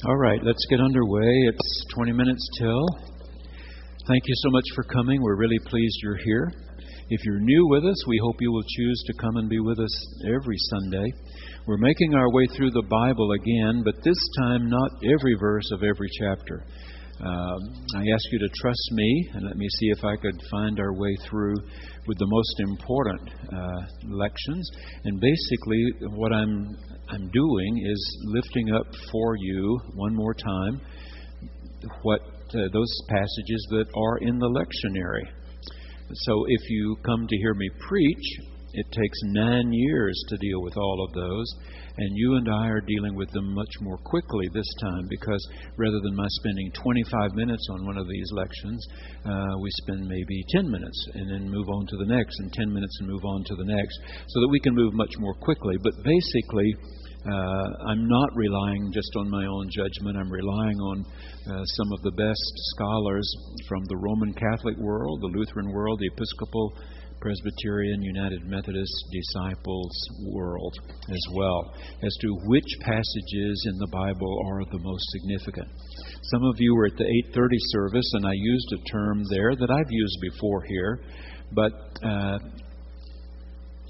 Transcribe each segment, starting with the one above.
All right, let's get underway. It's 20 minutes till. Thank you so much for coming. We're really pleased you're here. If you're new with us, we hope you will choose to come and be with us every Sunday. We're making our way through the Bible again, but this time not every verse of every chapter. I ask you to trust me, and let me see if I could find our way through with the most important lections. And basically, what I'm doing is lifting up for you one more time what those passages that are in the lectionary. So if you come to hear me preach, it takes 9 years to deal with all of those, and you and I are dealing with them much more quickly this time, because rather than my spending 25 minutes on one of these lections, we spend maybe 10 minutes and then move on to the next, and 10 minutes and move on to the next, so that we can move much more quickly. But basically, I'm not relying just on my own judgment. I'm relying on some of the best scholars from the Roman Catholic world, the Lutheran world, the Episcopal, Presbyterian, United Methodist, Disciples world as well, as to which passages in the Bible are the most significant. Some of you were at the 8:30 service, and I used a term there that I've used before here, but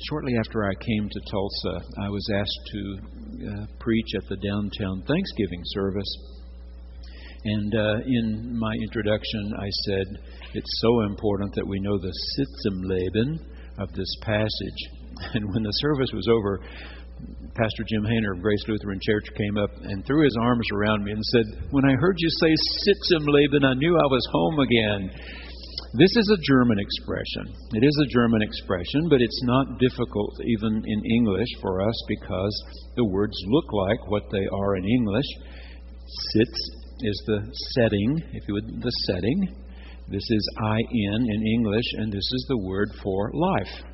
shortly after I came to Tulsa, I was asked to preach at the downtown Thanksgiving service. And in my introduction, I said, it's so important that we know the Sitzemleben of this passage. And when the service was over, Pastor Jim Hayner of Grace Lutheran Church came up and threw his arms around me and said, when I heard you say Sitzemleben, I knew I was home again. This is a German expression. It is a German expression, but it's not difficult even in English for us, because the words look like what they are in English. Sitz is the setting, if you would, the setting. This is in English, and this is the word for life,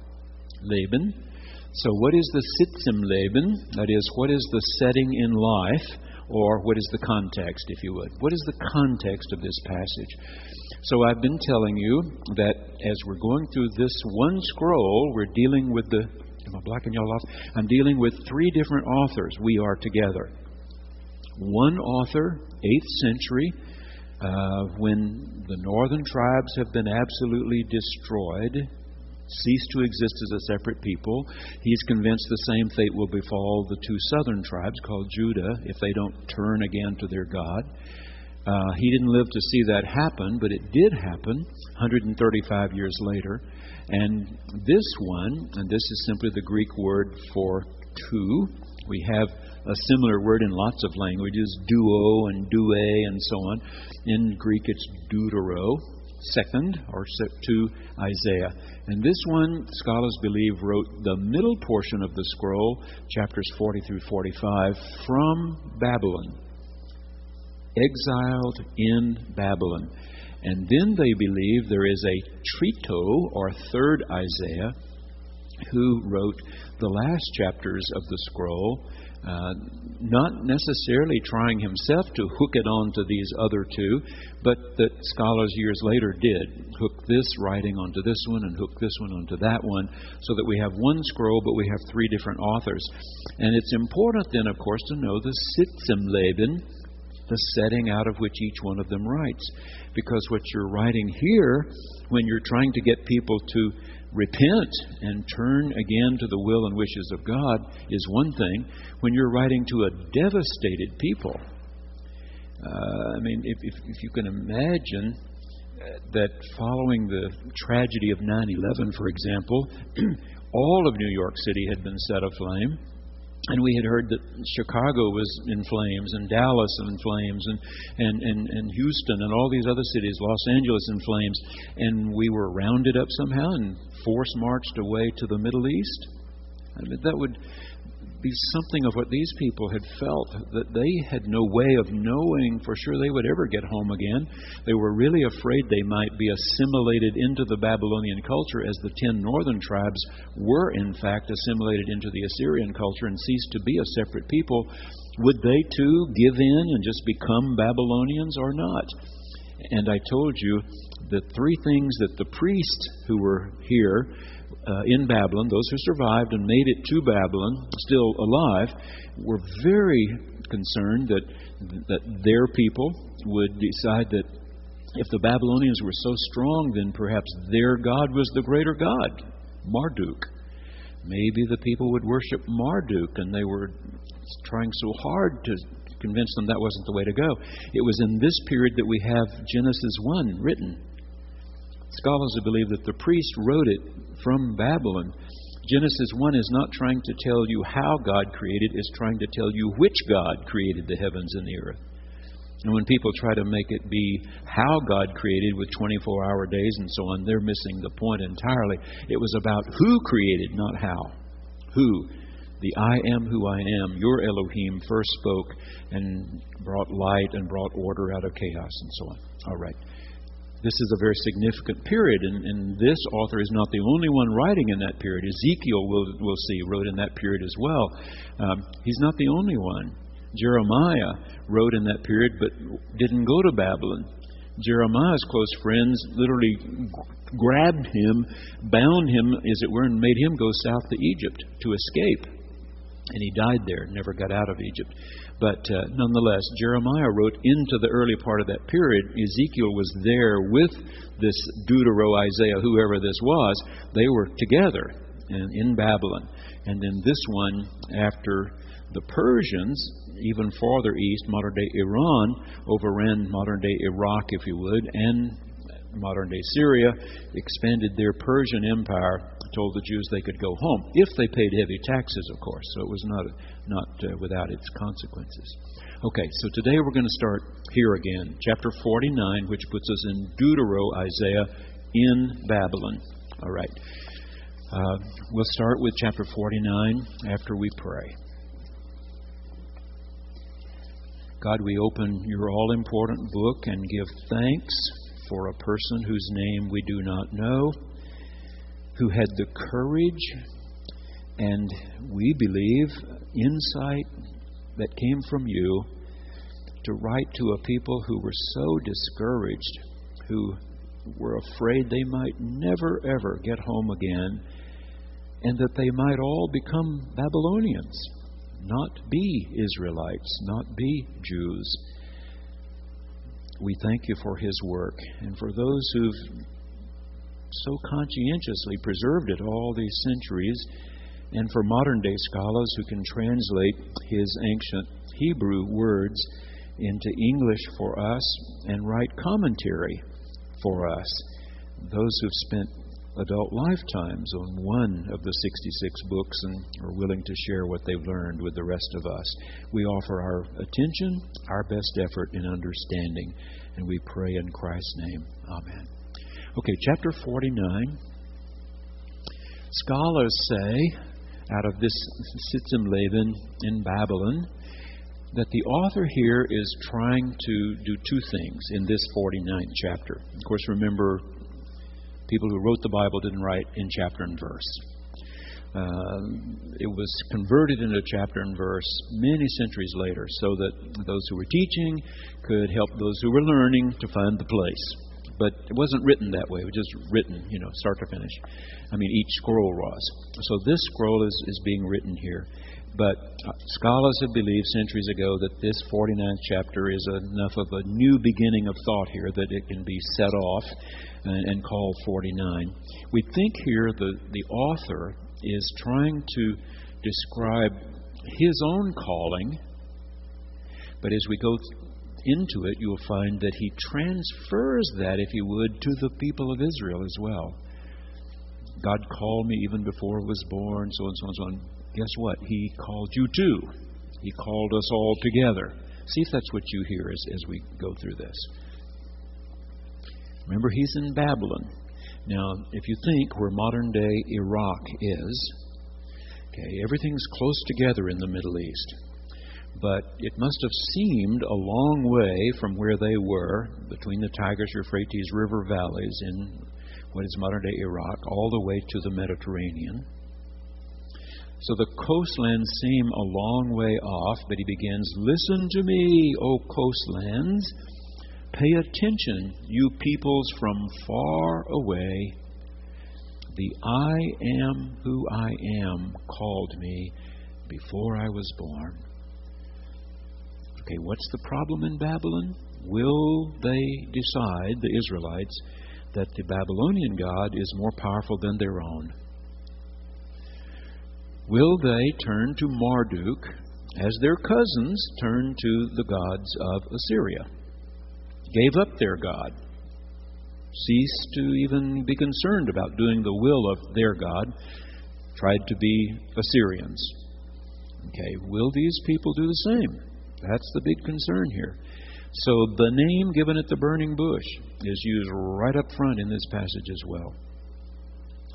Leben. So what is the Sitzemleben? That is, what is the setting in life, or what is the context, if you would? What is the context of this passage? So I've been telling you that as we're going through this one scroll, we're dealing with am I blocking y'all off? I'm dealing with three different authors. We are together. One author, 8th century, when the northern tribes have been absolutely destroyed, ceased to exist as a separate people. He's convinced the same fate will befall the two southern tribes called Judah if they don't turn again to their God. He didn't live to see that happen, but it did happen 135 years later. And this one, and this is simply the Greek word for two. We have a similar word in lots of languages, duo and due and so on. In Greek, it's deutero, second, or to Isaiah. And this one, scholars believe, wrote the middle portion of the scroll, chapters 40 through 45, from Babylon, exiled in Babylon. And then they believe there is a trito, or third Isaiah, who wrote the last chapters of the scroll, not necessarily trying himself to hook it on to these other two, but that scholars years later did hook this writing onto this one and hook this one onto that one, so that we have one scroll, but we have three different authors. And it's important then, of course, to know the Sitzemleben, the setting out of which each one of them writes. Because what you're writing here, when you're trying to get people to repent and turn again to the will and wishes of God, is one thing. When you're writing to a devastated people, if you can imagine that following the tragedy of 9/11, for example, all of New York City had been set aflame. And we had heard that Chicago was in flames, and Dallas in flames, and Houston, and all these other cities, Los Angeles in flames. And we were rounded up somehow and force marched away to the Middle East. I mean, that would be something of what these people had felt, that they had no way of knowing for sure they would ever get home again. They were really afraid they might be assimilated into the Babylonian culture, as the 10 northern tribes were in fact assimilated into the Assyrian culture and ceased to be a separate people. Would they too give in and just become Babylonians or not? And I told you the three things that the priests who were here in Babylon, those who survived and made it to Babylon, still alive, were very concerned that their people would decide that if the Babylonians were so strong, then perhaps their God was the greater God, Marduk. Maybe the people would worship Marduk, and they were trying so hard to convince them that wasn't the way to go. It was in this period that we have Genesis 1 written. Scholars believe that the priest wrote it from Babylon. Genesis 1 is not trying to tell you how God created, it's trying to tell you which God created the heavens and the earth. And when people try to make it be how God created with 24-hour days and so on, they're missing the point entirely. It was about who created, not how. Who? The I am who I am, your Elohim, first spoke and brought light and brought order out of chaos and so on. All right. This is a very significant period, and this author is not the only one writing in that period. Ezekiel, we'll see, wrote in that period as well. He's not the only one. Jeremiah wrote in that period, but didn't go to Babylon. Jeremiah's close friends literally grabbed him, bound him, as it were, and made him go south to Egypt to escape. And he died there, never got out of Egypt. But nonetheless, Jeremiah wrote into the early part of that period. Ezekiel was there with this Deutero Isaiah, whoever this was. They were together in Babylon. And then this one, after the Persians, even farther east, modern-day Iran, overran modern-day Iraq, if you would, and modern-day Syria, expanded their Persian empire, told the Jews they could go home, if they paid heavy taxes, of course. So it was not without its consequences. Okay, so today we're going to start here again, chapter 49, which puts us in Deutero Isaiah in Babylon. All right. We'll start with chapter 49 after we pray. God, we open your all-important book and give thanks for a person whose name we do not know, who had the courage and, we believe, insight that came from you to write to a people who were so discouraged, who were afraid they might never, ever get home again, and that they might all become Babylonians, not be Israelites, not be Jews. We thank you for his work, and for those who've so conscientiously preserved it all these centuries, and for modern-day scholars who can translate his ancient Hebrew words into English for us and write commentary for us, those who've spent adult lifetimes on one of the 66 books and are willing to share what they've learned with the rest of us. We offer our attention, our best effort in understanding, and we pray in Christ's name. Amen. Okay, chapter 49. Scholars say, out of this Sitzim in Babylon, that the author here is trying to do two things in this 49th chapter. Of course, remember, people who wrote the Bible didn't write in chapter and verse. It was converted into chapter and verse many centuries later, so that those who were teaching could help those who were learning to find the place. But it wasn't written that way. It was just written, start to finish. Each scroll was. So this scroll is being written here. But scholars have believed centuries ago that this 49th chapter is enough of a new beginning of thought here that it can be set off and called 49. We think here the author is trying to describe his own calling, but as we go into it, you'll find that he transfers that, if you would, to the people of Israel as well. God called me even before I was born, so and so and so on. Guess what? He called you too. He called us all together. See if that's what you hear as we go through this. Remember, he's in Babylon. Now, if you think where modern-day Iraq is, okay, everything's close together in the Middle East. But it must have seemed a long way from where they were, between the Tigris-Euphrates River valleys in what is modern-day Iraq, all the way to the Mediterranean. So the coastlands seem a long way off, but he begins, "Listen to me, O coastlands. Pay attention, you peoples from far away. The I am who I am called me before I was born." Okay, what's the problem in Babylon? Will they decide, the Israelites, that the Babylonian God is more powerful than their own? Will they turn to Marduk as their cousins turned to the gods of Assyria? Gave up their God. Ceased to even be concerned about doing the will of their God. Tried to be Assyrians. Okay, will these people do the same? That's the big concern here. So the name given at the burning bush is used right up front in this passage as well.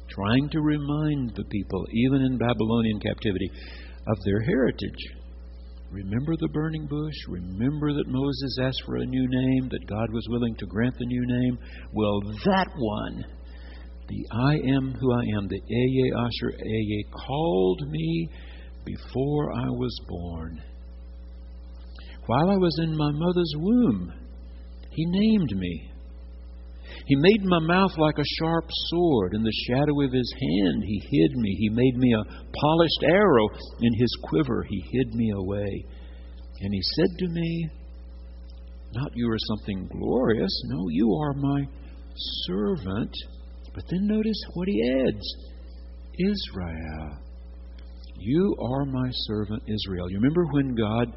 Trying to remind the people, even in Babylonian captivity, of their heritage. Remember the burning bush? Remember that Moses asked for a new name, that God was willing to grant the new name? Well, that one, the I am who I am, the Eye Asher Eye, called me before I was born. While I was in my mother's womb, He named me. He made my mouth like a sharp sword. In the shadow of His hand He hid me. He made me a polished arrow. In His quiver He hid me away. And He said to me, not you are something glorious. No, you are my servant. But then notice what He adds. Israel. You are my servant Israel. You remember when God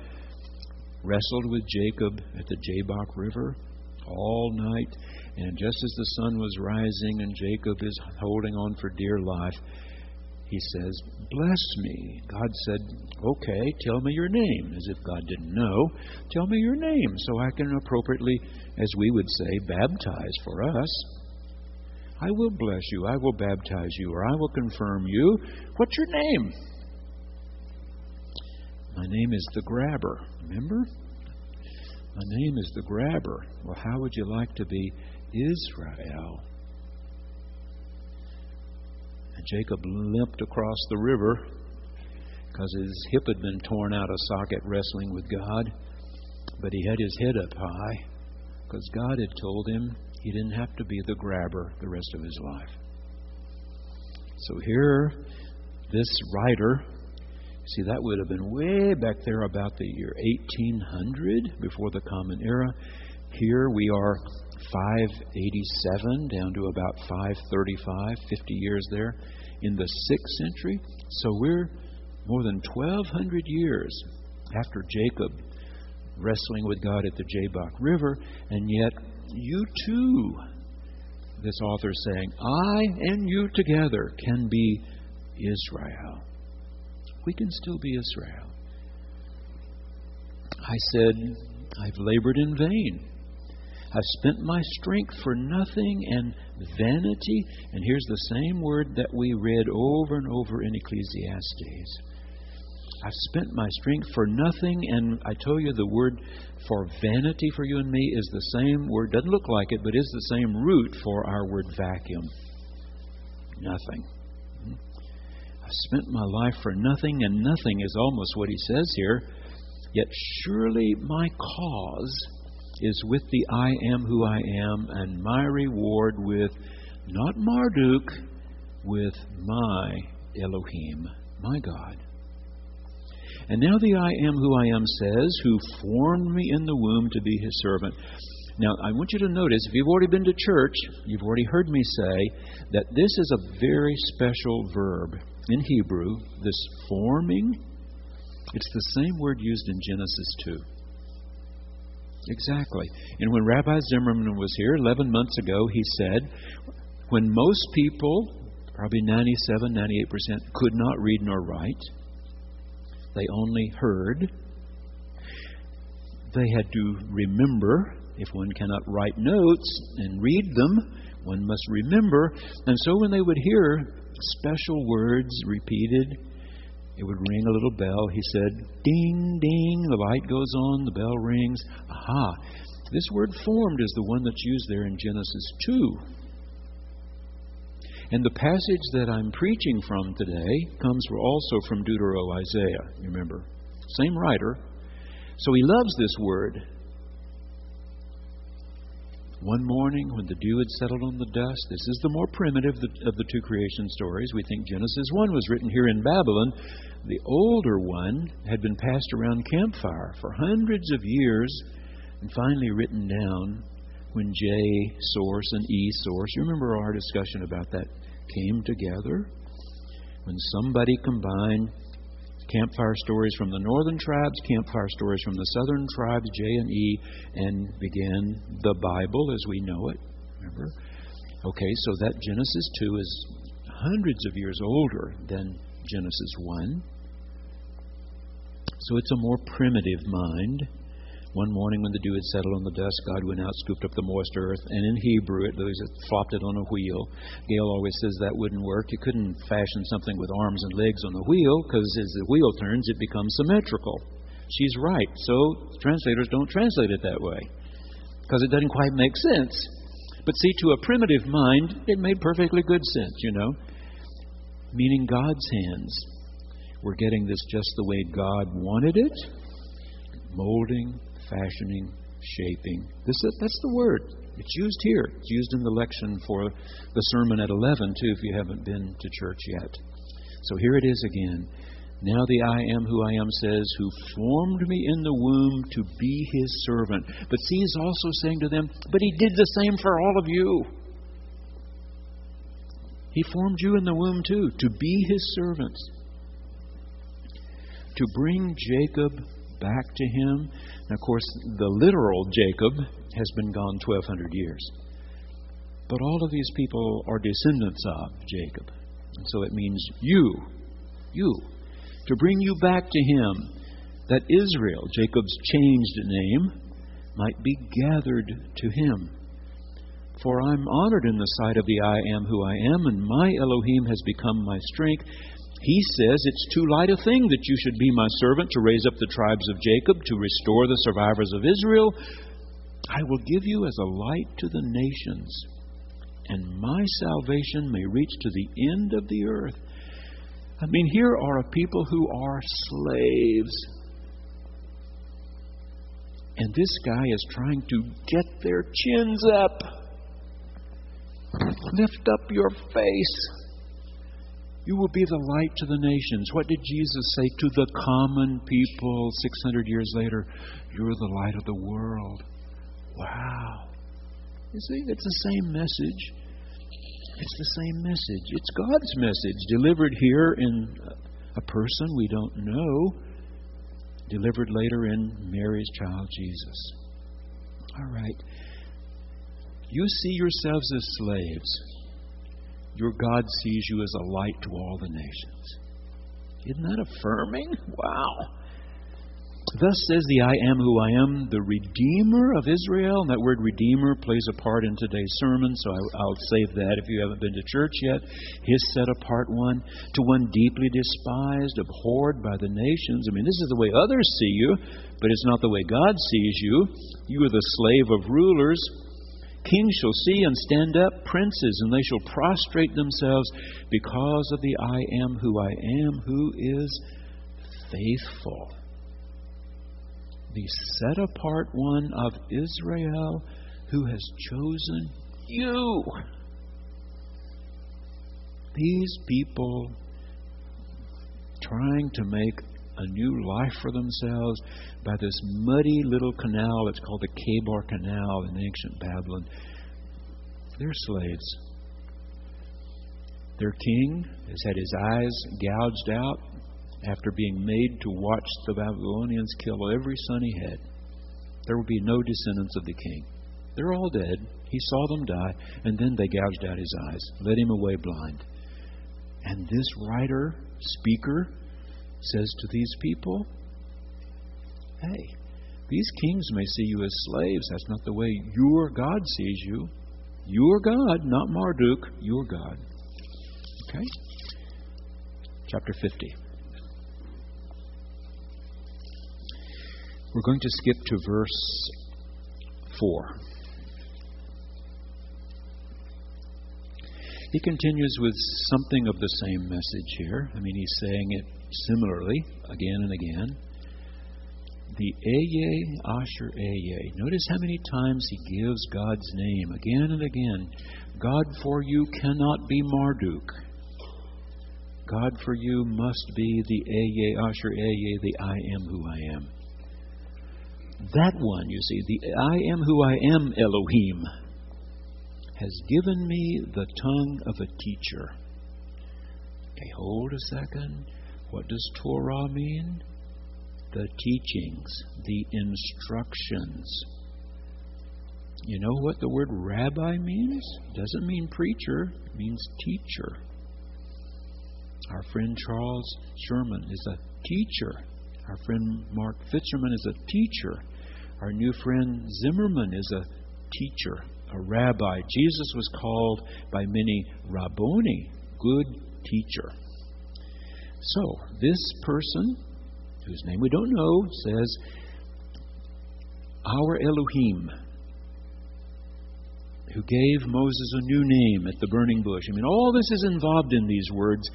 wrestled with Jacob at the Jabbok River all night, and just as the sun was rising and Jacob is holding on for dear life, he says, bless me. God said, okay, tell me your name. As if God didn't know. Tell me your name so I can appropriately, as we would say, baptize for us. I will bless you. I will baptize you, or I will confirm you. What's your name? My name is the Grabber. Remember? My name is the Grabber. Well, how would you like to be Israel? And Jacob limped across the river because his hip had been torn out of socket wrestling with God. But he had his head up high because God had told him he didn't have to be the grabber the rest of his life. So here, this writer, see, that would have been way back there about the year 1800, before the Common Era. Here we are 587 down to about 535, 50 years there in the 6th century. So we're more than 1,200 years after Jacob wrestling with God at the Jabbok River, and yet you too, this author is saying, I and you together can be Israel. We can still be Israel. I said, I've labored in vain. I've spent my strength for nothing and vanity. And here's the same word that we read over and over in Ecclesiastes. I've spent my strength for nothing, and I tell you the word for vanity for you and me is the same word, doesn't look like it, but is the same root for our word vacuum. Nothing. I've spent my life for nothing, and nothing is almost what he says here. Yet surely my cause is with the I am who I am, and my reward with, not Marduk, with my Elohim, my God. And now the I am who I am says, who formed me in the womb to be his servant. Now, I want you to notice, if you've already been to church, you've already heard me say that this is a very special verb in Hebrew, this forming. It's the same word used in Genesis 2. Exactly. And when Rabbi Zimmerman was here 11 months ago, he said, when most people, probably 97, 98%, could not read nor write, they only heard. They had to remember. If one cannot write notes and read them, one must remember. And so when they would hear special words repeated, it would ring a little bell. He said, ding, ding, the light goes on, the bell rings. Aha! This word formed is the one that's used there in Genesis 2. And the passage that I'm preaching from today comes also from Deutero-Isaiah, you remember. Same writer. So he loves this word. One morning, when the dew had settled on the dust, this is the more primitive of the two creation stories. We think Genesis 1 was written here in Babylon. The older one had been passed around campfire for hundreds of years and finally written down when J source and E source, you remember our discussion about that, came together? When somebody combined campfire stories from the northern tribes, campfire stories from the southern tribes, J and E, and began the Bible as we know it. Remember? Okay, so that Genesis 2 is hundreds of years older than Genesis 1. So it's a more primitive mind. One morning when the dew had settled on the dust, God went out, scooped up the moist earth, and in Hebrew it flopped it on a wheel. Gail always says that wouldn't work. You couldn't fashion something with arms and legs on the wheel, because as the wheel turns, it becomes symmetrical. She's right. So translators don't translate it that way, because it doesn't quite make sense. But see, to a primitive mind, it made perfectly good sense, meaning God's hands were getting this just the way God wanted it, molding, fashioning, shaping. That's the word. It's used here. It's used in the lection for the sermon at 11, too, if you haven't been to church yet. So here it is again. Now the I am who I am says, who formed me in the womb to be his servant. But see, he's also saying to them, but he did the same for all of you. He formed you in the womb, too, to be his servants. To bring Jacob back to him. Now, of course, the literal Jacob has been gone 1,200 years. But all of these people are descendants of Jacob. And so it means you. To bring you back to him, that Israel, Jacob's changed name, might be gathered to him. For I'm honored in the sight of the I am who I am, and my Elohim has become my strength. He says, it's too light a thing that you should be my servant to raise up the tribes of Jacob, to restore the survivors of Israel. I will give you as a light to the nations, and my salvation may reach to the end of the earth. I mean, here are a people who are slaves. And this guy is trying to get their chins up. Lift up your face. You will be the light to the nations. What did Jesus say to the common people 600 years later? You're the light of the world. Wow. You see, it's the same message. It's the same message. It's God's message, delivered here in a person we don't know, delivered later in Mary's child, Jesus. All right. You see yourselves as slaves. Your God sees you as a light to all the nations. Isn't that affirming? Wow. Thus says the I am who I am, the Redeemer of Israel. And that word Redeemer plays a part in today's sermon, so I'll save that if you haven't been to church yet. His set apart one, to one deeply despised, abhorred by the nations. I mean, this is the way others see you, but it's not the way God sees you. You are the slave of rulers. Kings shall see and stand up, princes, and they shall prostrate themselves because of the I am who I am, who is faithful. The set-apart one of Israel who has chosen you. These people trying to make a new life for themselves by this muddy little canal. It's called the Kebar Canal in ancient Babylon. They're slaves. Their king has had his eyes gouged out after being made to watch the Babylonians kill every son he had. There will be no descendants of the king. They're all dead. He saw them die, and then they gouged out his eyes, led him away blind. And this writer, speaker, says to these people, hey, these kings may see you as slaves. That's not the way your God sees you. Your God, not Marduk, your God. Okay? Chapter 50. We're going to skip to verse 4. He continues with something of the same message here. I mean, he's saying it similarly again and again. the Eye Asher Eye. Notice how many times he gives God's name again and again. God for you cannot be Marduk. God for you must be the Eye Asher Eye, the I am who I am. That one, you see, the I am who I am Elohim, has given me the tongue of a teacher. Okay, hold a second. What does Torah mean? The teachings, the instructions. You know what the word rabbi means? It doesn't mean preacher, it means teacher. Our friend Charles Sherman is a teacher. Our friend Mark Fitzgerman is a teacher. Our new friend Zimmerman is a teacher, a rabbi. Jesus was called by many Rabboni, good teacher. So, this person, whose name we don't know, says, our Elohim, who gave Moses a new name at the burning bush. I mean, all this is involved in these words,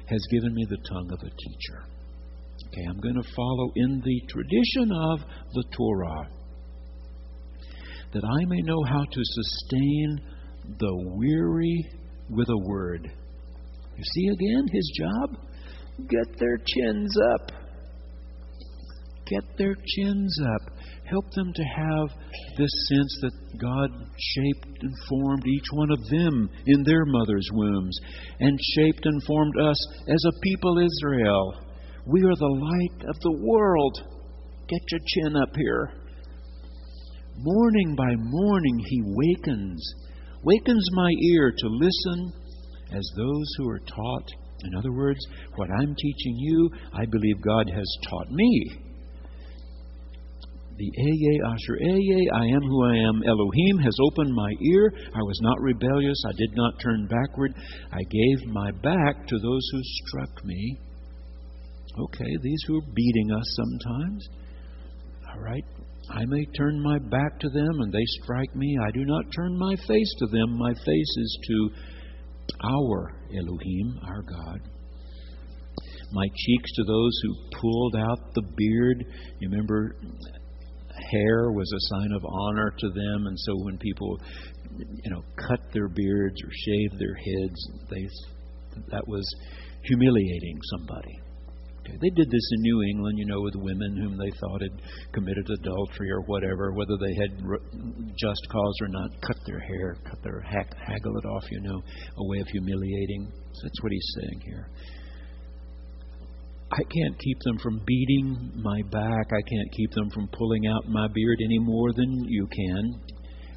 has given me the tongue of a teacher. Okay, I'm going to follow in the tradition of the Torah, that I may know how to sustain the weary with a word. You see again his job? Get their chins up. Get their chins up. Help them to have this sense that God shaped and formed each one of them in their mother's wombs, and shaped and formed us as a people Israel. We are the light of the world. Get your chin up here. Morning by morning He wakens my ear to listen as those who are taught. In other words, what I'm teaching you, I believe God has taught me. The Eye Asher Eye, I am who I am, Elohim, has opened my ear. I was not rebellious. I did not turn backward. I gave my back to those who struck me. Okay, these who are beating us sometimes. All right, I may turn my back to them and they strike me. I do not turn my face to them. My face is to our Elohim, our God. My cheeks to those who pulled out the beard. You remember, hair was a sign of honor to them, and so when people, cut their beards or shaved their heads, that was humiliating somebody. Okay. They did this in New England, with women whom they thought had committed adultery or whatever, whether they had just cause or not. Cut their hair, haggle it off, a way of humiliating. So that's what he's saying here. I can't keep them from beating my back. I can't keep them from pulling out my beard any more than you can.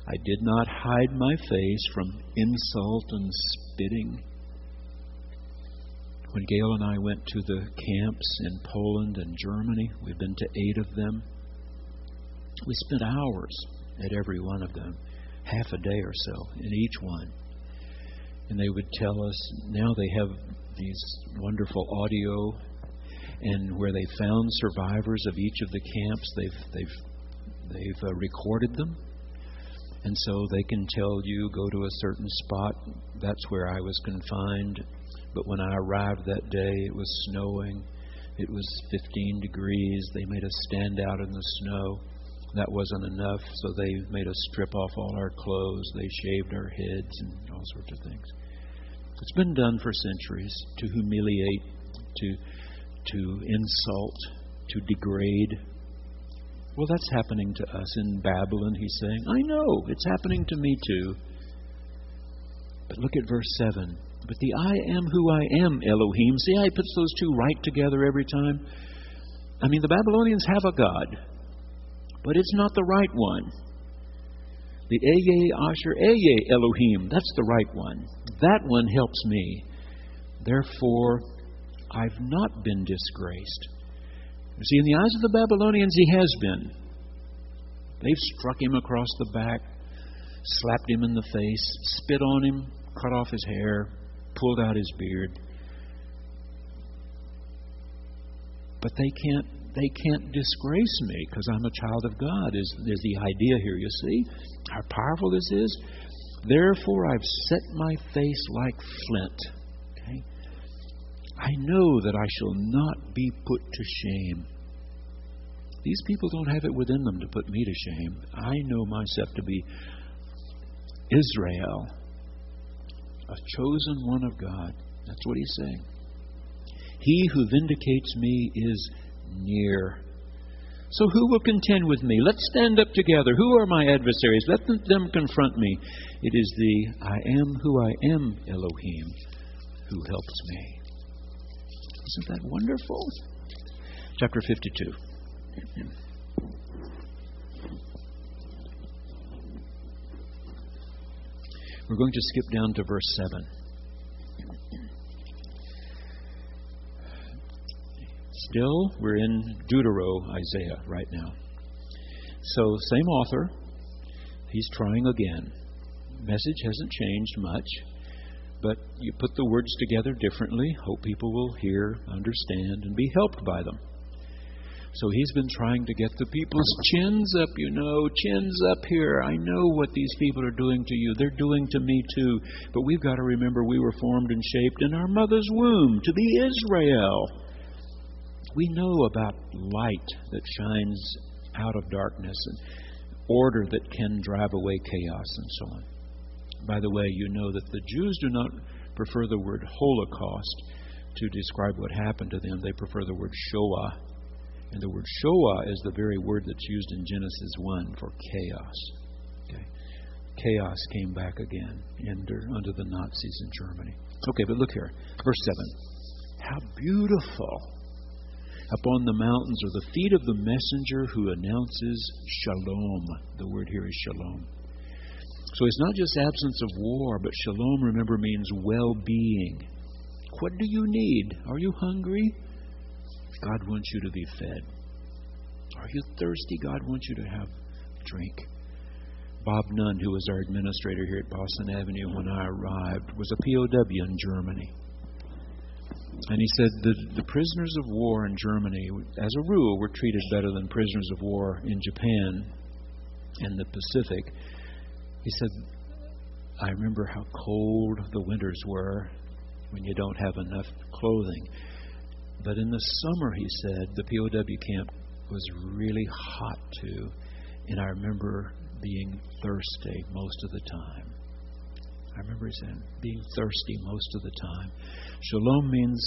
I did not hide my face from insult and spitting. When Gail and I went to the camps in Poland and Germany, we've been to 8 of them. We spent hours at every one of them, half a day or so in each one. And they would tell us, now they have these wonderful audio, and where they found survivors of each of the camps, they've recorded them, and so they can tell you, go to a certain spot. That's where I was confined. But when I arrived that day, it was snowing. It was 15 degrees. They made us stand out in the snow. That wasn't enough, so they made us strip off all our clothes. They shaved our heads and all sorts of things. It's been done for centuries, to humiliate, to insult, to degrade. Well, that's happening to us in Babylon, he's saying. I know, it's happening to me too. But look at verse 7. But the I am who I am, Elohim. See how he puts those two right together every time? I mean, the Babylonians have a God, but it's not the right one. The Eye Asher Eye Elohim, that's the right one. That one helps me. Therefore, I've not been disgraced. You see, in the eyes of the Babylonians, he has been. They've struck him across the back, slapped him in the face, spit on him, cut off his hair, pulled out his beard. But they can't disgrace me because I'm a child of God. Is the idea here, you see? How powerful this is. Therefore, I've set my face like flint. Okay? I know that I shall not be put to shame. These people don't have it within them to put me to shame. I know myself to be Israel, a chosen one of God. That's what he's saying. He who vindicates me is near. So who will contend with me? Let's stand up together. Who are my adversaries? Let them confront me. It is the I am who I am Elohim who helps me. Isn't that wonderful? Chapter 52. We're going to skip down to verse 7. Still, we're in Isaiah right now. So, same author. He's trying again. Message hasn't changed much, but you put the words together differently. Hope people will hear, understand, and be helped by them. So he's been trying to get the people's chins up, chins up here. I know what these people are doing to you. They're doing to me too. But we've got to remember we were formed and shaped in our mother's womb to be Israel. We know about light that shines out of darkness and order that can drive away chaos and so on. By the way, you know that the Jews do not prefer the word Holocaust to describe what happened to them. They prefer the word Shoah. And the word Shoah is the very word that's used in Genesis 1 for chaos. Okay. Chaos came back again under the Nazis in Germany. Okay, but look here. Verse 7. How beautiful upon the mountains are the feet of the messenger who announces shalom. The word here is shalom. So it's not just absence of war, but shalom, remember, means well-being. What do you need? Are you hungry? God wants you to be fed. Are you thirsty? God wants you to have drink. Bob Nunn, who was our administrator here at Boston Avenue when I arrived, was a POW in Germany. And he said the prisoners of war in Germany, as a rule, were treated better than prisoners of war in Japan and the Pacific. He said, I remember how cold the winters were when you don't have enough clothing. But in the summer, he said, the POW camp was really hot too. And I remember being thirsty most of the time. I remember he said, being thirsty most of the time. Shalom means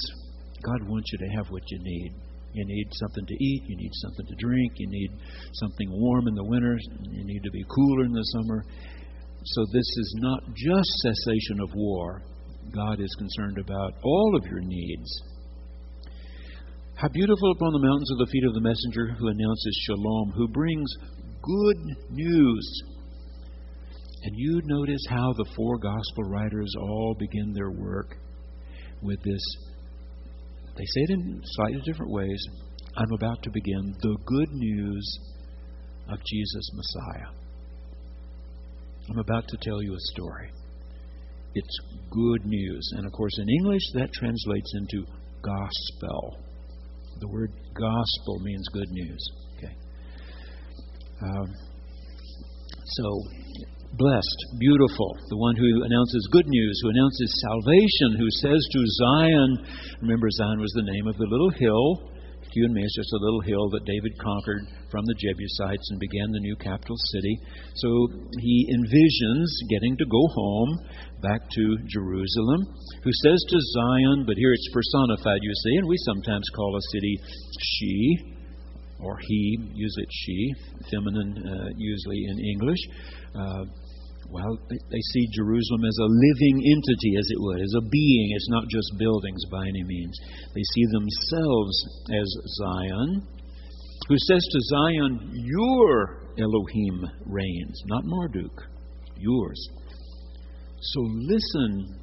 God wants you to have what you need. You need something to eat. You need something to drink. You need something warm in the winter. You need to be cooler in the summer. So this is not just cessation of war. God is concerned about all of your needs. How beautiful upon the mountains are the feet of the messenger who announces shalom, who brings good news. And you notice how the four gospel writers all begin their work with this. They say it in slightly different ways. I'm about to begin the good news of Jesus Messiah. I'm about to tell you a story. It's good news. And of course, in English, that translates into gospel. The word gospel means good news. Okay. So, blessed, beautiful, the one who announces good news, who announces salvation, who says to Zion, remember Zion was the name of the little hill. To you and me, it's just a little hill that David conquered from the Jebusites and began the new capital city. So he envisions getting to go home back to Jerusalem, who says to Zion, but here it's personified, you see, and we sometimes call a city she, or he, usually it's she, feminine usually in English. Well, they see Jerusalem as a living entity, as it would, as a being. It's not just buildings by any means. They see themselves as Zion, who says to Zion, your Elohim reigns, not Marduk, yours. So listen,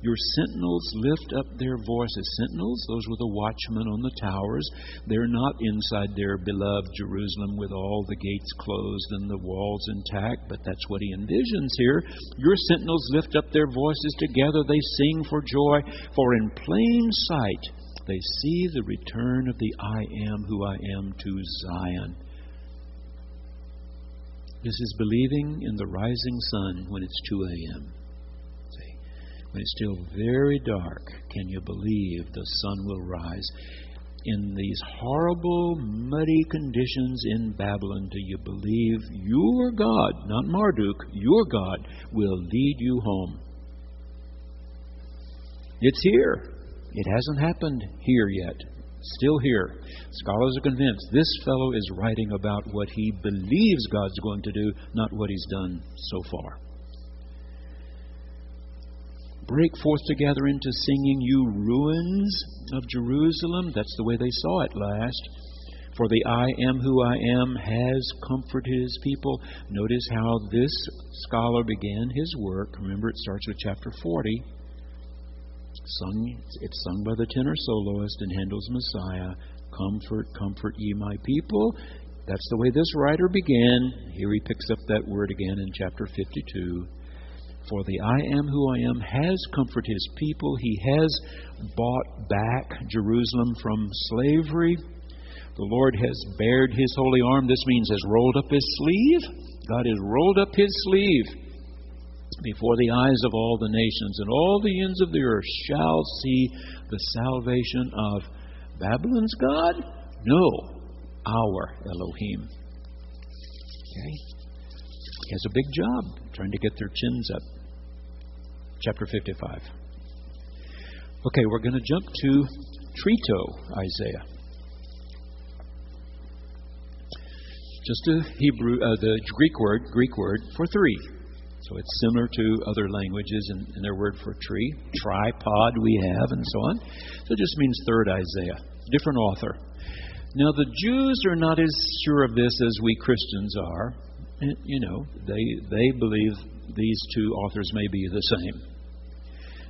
your sentinels lift up their voices. Sentinels, those were the watchmen on the towers. They're not inside their beloved Jerusalem with all the gates closed and the walls intact, but that's what he envisions here. Your sentinels lift up their voices together. They sing for joy, for in plain sight they see the return of the I am who I am to Zion. This is believing in the rising sun when it's 2 a.m. When it's still very dark, can you believe the sun will rise? in these horrible, muddy conditions in Babylon do you believe your God, not Marduk, your God, will lead you home? It's here. It hasn't happened here yet. Still here. Scholars are convinced this fellow is writing about what he believes God's going to do, not what he's done so far. Break forth together into singing, you ruins of Jerusalem. That's the way they saw it last. For the I am who I am has comforted his people. Notice how this scholar began his work. Remember, it starts with chapter 40. It's sung by the tenor soloist in Handel's Messiah. Comfort, comfort ye my people. That's the way this writer began. Here he picks up that word again in chapter 52. For the I am who I am has comforted his people. He has bought back Jerusalem from slavery. The Lord has bared his holy arm. This means has rolled up his sleeve. God has rolled up his sleeve before the eyes of all the nations, and all the ends of the earth shall see the salvation of Babylon's God? No, our Elohim. Okay? He has a big job trying to get their chins up. Chapter 55. Okay, we're going to jump to Trito, Isaiah. Just the Greek word for three. So it's similar to other languages in their word for tree. Tripod we have, and so on. So it just means third Isaiah. Different author. Now the Jews are not as sure of this as we Christians are. And, they believe these two authors may be the same.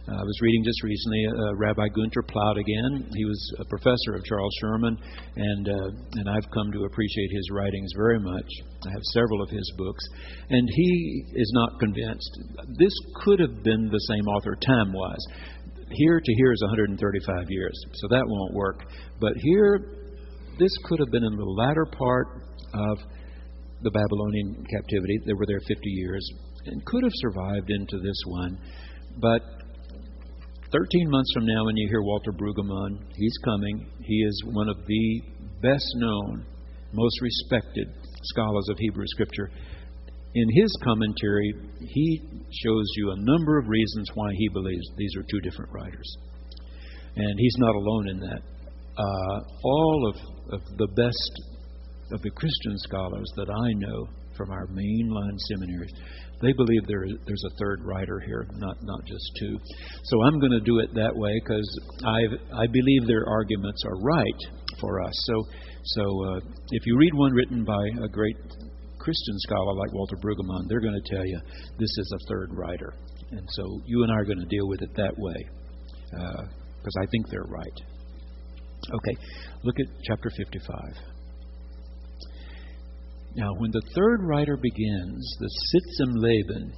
I was reading just recently Rabbi Gunter Plaut again. He was a professor of Charles Sherman, and I've come to appreciate his writings very much. I have several of his books, and he is not convinced. This could have been the same author time-wise. Here to here is 135 years, so that won't work. But here, this could have been in the latter part of the Babylonian captivity. They were there 50 years and could have survived into this one. But 13 months from now, when you hear Walter Brueggemann, he's coming. He is one of the best known, most respected scholars of Hebrew Scripture. In his commentary, he shows you a number of reasons why he believes these are two different writers. And he's not alone in that. All of the best of the Christian scholars that I know from our mainline seminaries, they believe there's a third writer here, not just two. So I'm going to do it that way because I believe their arguments are right for us. So if you read one written by a great Christian scholar like Walter Brueggemann, they're going to tell you this is a third writer. And so you and I are going to deal with it that way because I think they're right. Okay, look at chapter 55. Now, when the third writer begins, the Sitzim Laban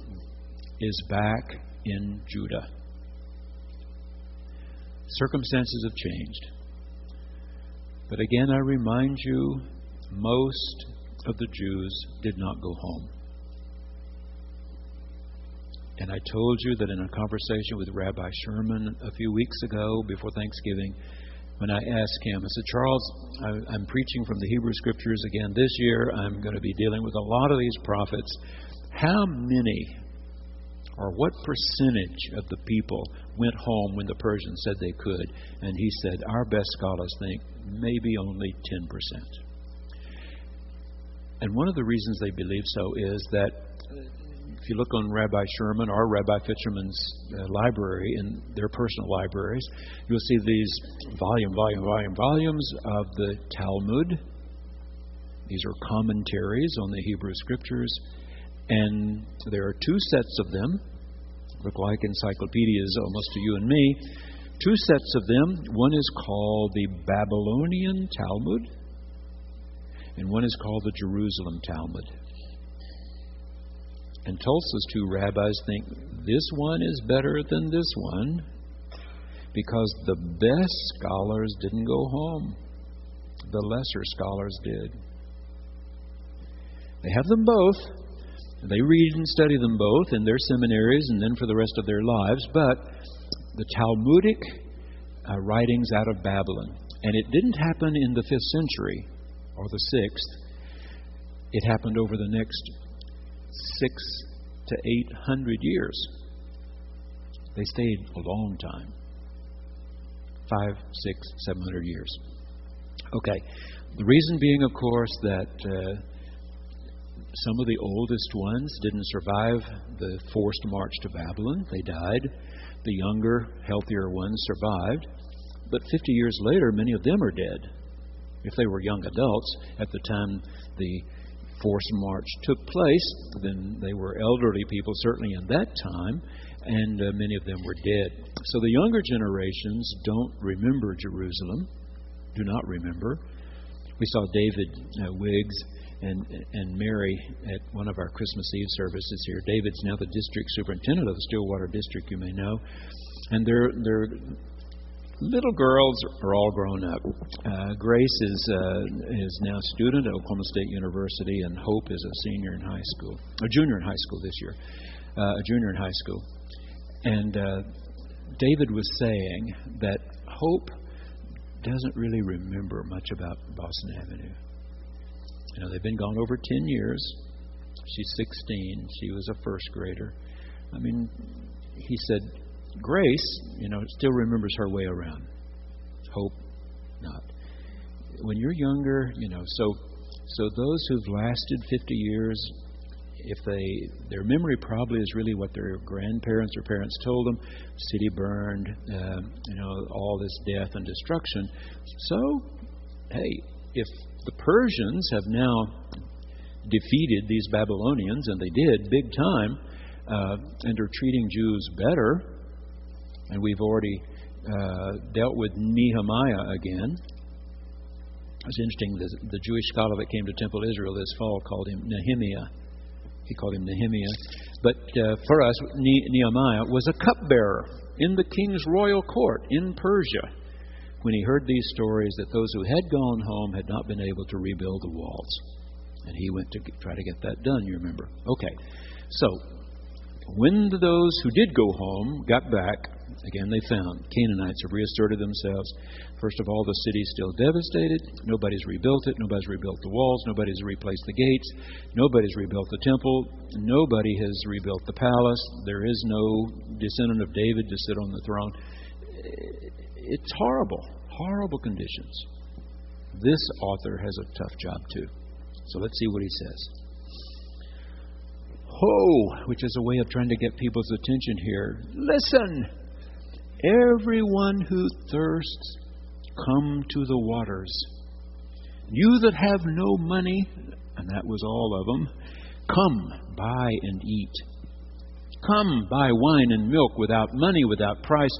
is back in Judah. Circumstances have changed. But again, I remind you, most of the Jews did not go home. And I told you that in a conversation with Rabbi Sherman a few weeks ago, before Thanksgiving, when I asked him, I said, Charles, I'm preaching from the Hebrew Scriptures again this year. I'm going to be dealing with a lot of these prophets. How many or what percentage of the people went home when the Persians said they could? And he said, our best scholars think maybe only 10%. And one of the reasons they believe so is that if you look on Rabbi Sherman or Rabbi Fisherman's library, in their personal libraries, you'll see these volumes of the Talmud. These are commentaries on the Hebrew Scriptures. And there are two sets of them. Look like encyclopedias almost to you and me. Two sets of them. One is called the Babylonian Talmud, and one is called the Jerusalem Talmud. And Tulsa's two rabbis think this one is better than this one because the best scholars didn't go home. The lesser scholars did. They have them both. They read and study them both in their seminaries and then for the rest of their lives. But the Talmudic writings out of Babylon, And it didn't happen in the 5th century or the 6th. It happened over the next 600 to 800 years. They stayed a long time. 500, 600, 700 years. Okay. The reason being, of course, that some of the oldest ones didn't survive the forced march to Babylon. They died. The younger, healthier ones survived. But 50 years later, many of them are dead. If they were young adults at the time the forced march took place, then they were elderly people, certainly in that time, and many of them were dead. So the younger generations don't remember Jerusalem, do not remember. We saw David Wiggs and Mary at one of our Christmas Eve services here. David's now the district superintendent of the Stillwater District, you may know. And their little girls are all grown up. Grace is now a student at Oklahoma State University, and Hope is a senior in high school, a junior in high school this year, a junior in high school. And David was saying that Hope doesn't really remember much about Boston Avenue. You know, they've been gone over 10 years. She's 16. She was a first grader. I mean, he said, Grace, still remembers her way around. Hope not. When you're younger, so those who've lasted 50 years, if their memory probably is really what their grandparents or parents told them, city burned, all this death and destruction. So, hey, if the Persians have now defeated these Babylonians, and they did big time, and are treating Jews better, and we've already dealt with Nehemiah again. It's interesting, the Jewish scholar that came to Temple Israel this fall called him Nehemiah. He called him Nehemiah. But for us, Nehemiah was a cupbearer in the king's royal court in Persia when he heard these stories that those who had gone home had not been able to rebuild the walls. And he went to try to get that done, you remember. Okay, so when those who did go home got back, again they found Canaanites have reasserted themselves. First of all, the city's still devastated. Nobody's rebuilt it. Nobody's rebuilt the walls. Nobody's replaced the gates. Nobody's rebuilt the temple. Nobody has rebuilt the palace. There is no descendant of David to sit on the throne. It's horrible, horrible conditions. This author has a tough job too. So let's see what he says. Ho, which is a way of trying to get people's attention here. Listen, everyone who thirsts, come to the waters. You that have no money, and that was all of them, come, buy and eat. Come, buy wine and milk without money, without price.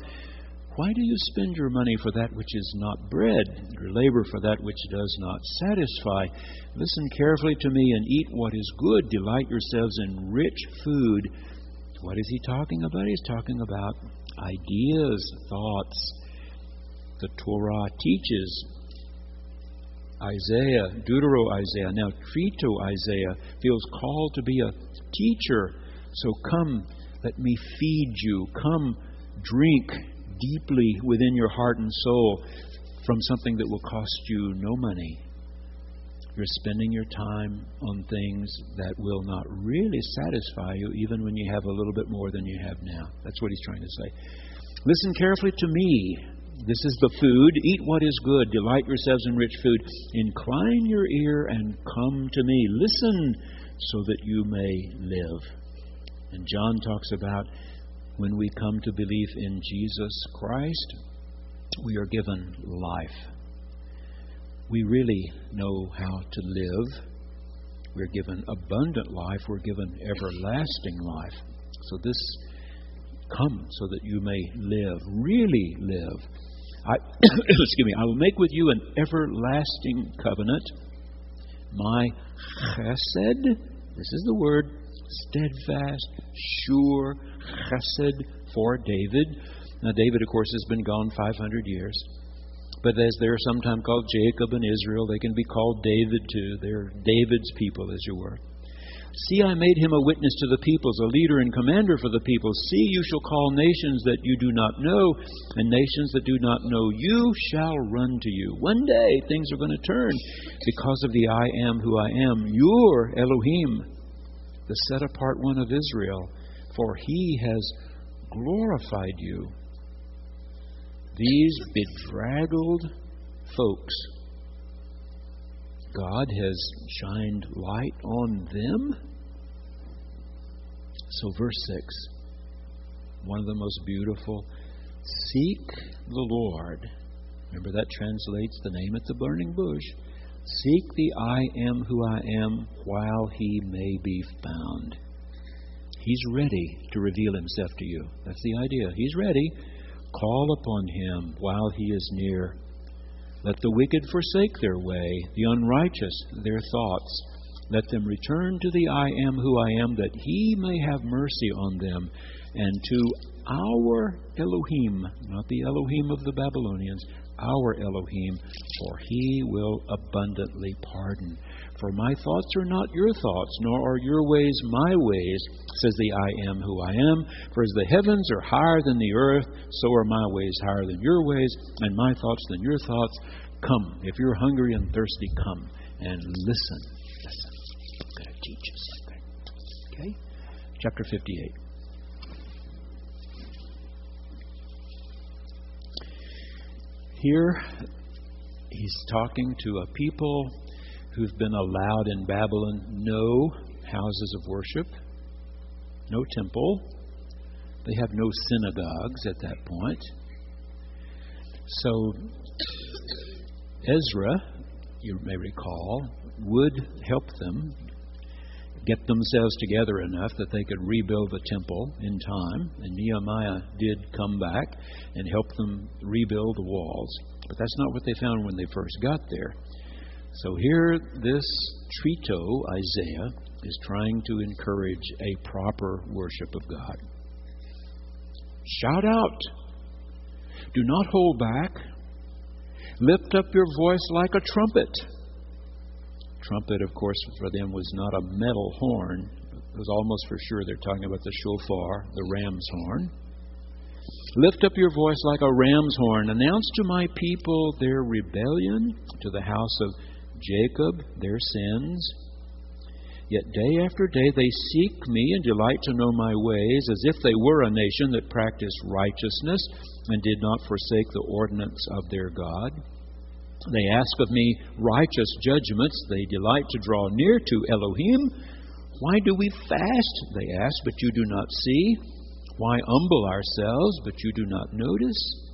Why do you spend your money for that which is not bread, your labor for that which does not satisfy? Listen carefully to me and eat what is good. Delight yourselves in rich food. What is he talking about? He's talking about ideas, thoughts. The Torah teaches. Isaiah, Deutero-Isaiah, now Trito-Isaiah feels called to be a teacher. So come, let me feed you. Come, drink deeply within your heart and soul from something that will cost you no money. You're spending your time on things that will not really satisfy you, even when you have a little bit more than you have now. That's what he's trying to say. Listen carefully to me. This is the food. Eat what is good. Delight yourselves in rich food. Incline your ear and come to me. Listen so that you may live. And John talks about when we come to believe in Jesus Christ, we are given life. We really know how to live. We're given abundant life. We're given everlasting life. So this, come so that you may live, really live. Excuse me. I will make with you an everlasting covenant. My chesed, this is the word, steadfast, sure chesed for David. Now David, of course, has been gone 500 years. But as they're sometimes called Jacob and Israel, they can be called David too. They're David's people, as you were. See, I made him a witness to the peoples, a leader and commander for the peoples. See, you shall call nations that you do not know, and nations that do not know you shall run to you. One day things are going to turn because of the I am who I am, your Elohim, the set apart one of Israel, for he has glorified you. These bedraggled folks, God has shined light on them. So verse 6, one of the most beautiful, seek the Lord. Remember that translates the name at the burning bush. Seek the I am who I am while he may be found. He's ready to reveal himself to you. That's the idea. He's ready. Call upon him while he is near. Let the wicked forsake their way, the unrighteous their thoughts. Let them return to the I am who I am, that he may have mercy on them, and to our Elohim, not the Elohim of the Babylonians, our Elohim, for he will abundantly pardon. For my thoughts are not your thoughts, nor are your ways my ways, says the I am who I am. For as the heavens are higher than the earth, so are my ways higher than your ways, and my thoughts than your thoughts. Come, if you're hungry and thirsty, come and listen. Listen. I'm going to teach you something. Okay? Chapter 58. Here, he's talking to a people who've been allowed in Babylon no houses of worship, no temple. They have no synagogues at that point. So Ezra, you may recall, would help them get themselves together enough that they could rebuild the temple in time. And Nehemiah did come back and help them rebuild the walls. But that's not what they found when they first got there. So here, this Trito, Isaiah, is trying to encourage a proper worship of God. Shout out. Do not hold back. Lift up your voice like a trumpet. Trumpet, of course, for them was not a metal horn. It was almost for sure they're talking about the shofar, the ram's horn. Lift up your voice like a ram's horn. Announce to my people their rebellion, to the house of Jacob their sins. Yet day after day they seek me and delight to know my ways, as if they were a nation that practiced righteousness and did not forsake the ordinance of their God. They ask of me righteous judgments. They delight to draw near to Elohim. Why do we fast, they ask, but you do not see? Why humble ourselves, but you do not notice?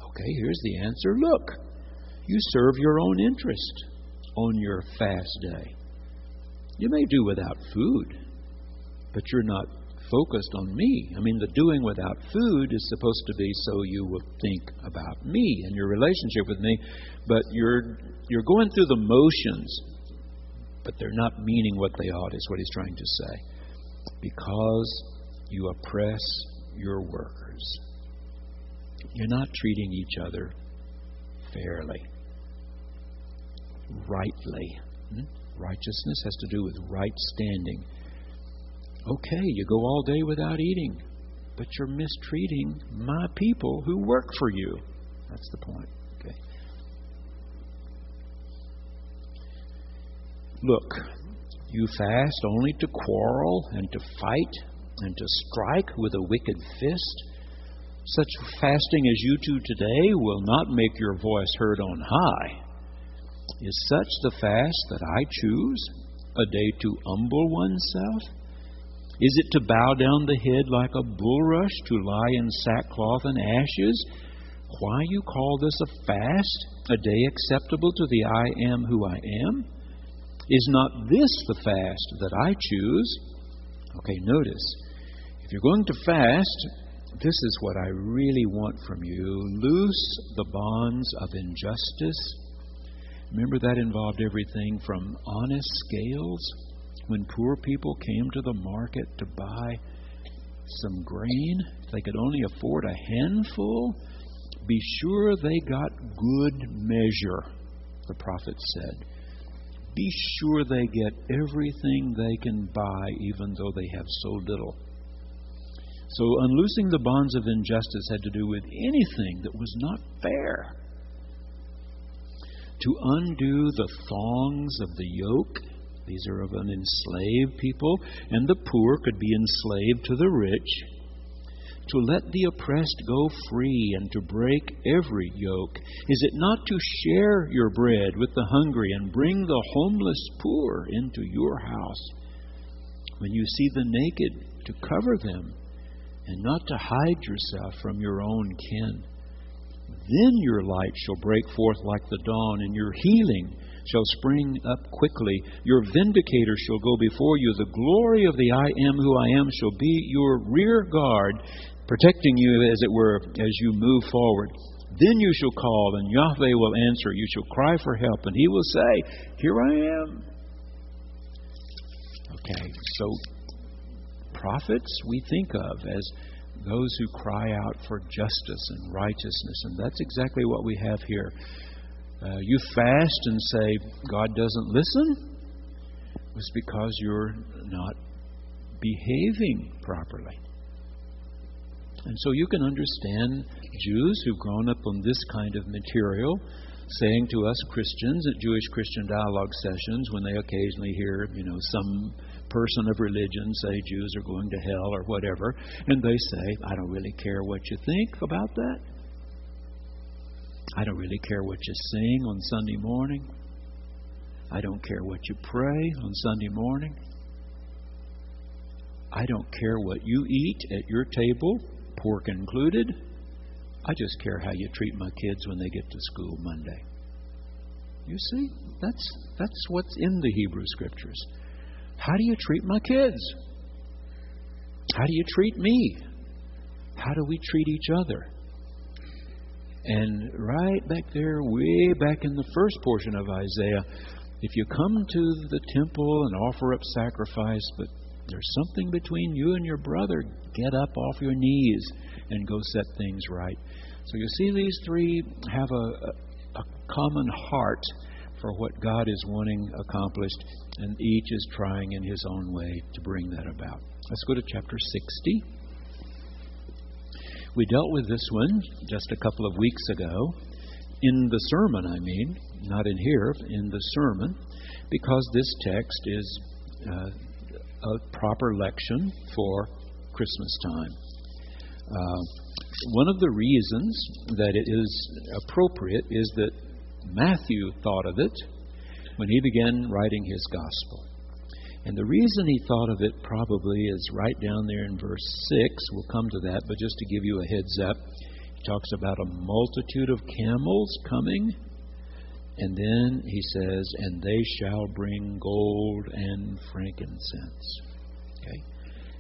Okay, here's the answer. Look, you serve your own interest on your fast day. You may do without food, but you're not focused on me. I mean, the doing without food is supposed to be so you will think about me and your relationship with me, but you're going through the motions, but they're not meaning what they ought, is what he's trying to say. Because you oppress your workers. You're not treating each other fairly, rightly. Righteousness has to do with right standing. Okay, you go all day without eating, but you're mistreating my people who work for you. That's the point. Okay. Look, you fast only to quarrel and to fight and to strike with a wicked fist. Such fasting as you do today will not make your voice heard on high. Is such the fast that I choose, a day to humble oneself? Is it to bow down the head like a bulrush, to lie in sackcloth and ashes? Why you call this a fast, a day acceptable to the I am who I am? Is not this the fast that I choose? Okay, notice, if you're going to fast, this is what I really want from you. Loose the bonds of injustice. Remember that involved everything from honest scales, when poor people came to the market to buy some grain, if they could only afford a handful, be sure they got good measure, the prophet said. be sure they get everything they can buy, even though they have so little. So unloosing the bonds of injustice had to do with anything that was not fair. To undo the thongs of the yoke, these are of an enslaved people, and the poor could be enslaved to the rich. To let the oppressed go free and to break every yoke. Is it not to share your bread with the hungry and bring the homeless poor into your house? When you see the naked, to cover them, and not to hide yourself from your own kin. Then your light shall break forth like the dawn, and your healing shall spring up quickly. Your vindicator shall go before you. The glory of the I am who I am shall be your rear guard, protecting you, as it were, as you move forward. Then you shall call, and Yahweh will answer. You shall cry for help, and He will say, here I am. Okay, so prophets we think of as those who cry out for justice and righteousness, and that's exactly what we have here. You fast and say, God doesn't listen? It's because you're not behaving properly. And so you can understand Jews who've grown up on this kind of material saying to us Christians at Jewish Christian dialogue sessions, when they occasionally hear, some person of religion say Jews are going to hell or whatever, and they say, I don't really care what you think about that. I don't really care what you sing on Sunday morning. I don't care what you pray on Sunday morning. I don't care what you eat at your table, pork included. I just care how you treat my kids when they get to school Monday. You see, that's what's in the Hebrew Scriptures. How do you treat my kids? How do you treat me? How do we treat each other? And right back there, way back in the first portion of Isaiah, if you come to the temple and offer up sacrifice, but there's something between you and your brother, get up off your knees and go set things right. So you see, these three have a common heart for what God is wanting accomplished, and each is trying in his own way to bring that about. Let's go to chapter 60. We dealt with this one just a couple of weeks ago, in the sermon, not in here, in the sermon, because this text is a proper lection for Christmas time. One of the reasons that it is appropriate is that Matthew thought of it when he began writing his gospel. And the reason he thought of it probably is right down there in verse 6. We'll come to that, but just to give you a heads up, he talks about a multitude of camels coming. And then he says, and they shall bring gold and frankincense. Okay?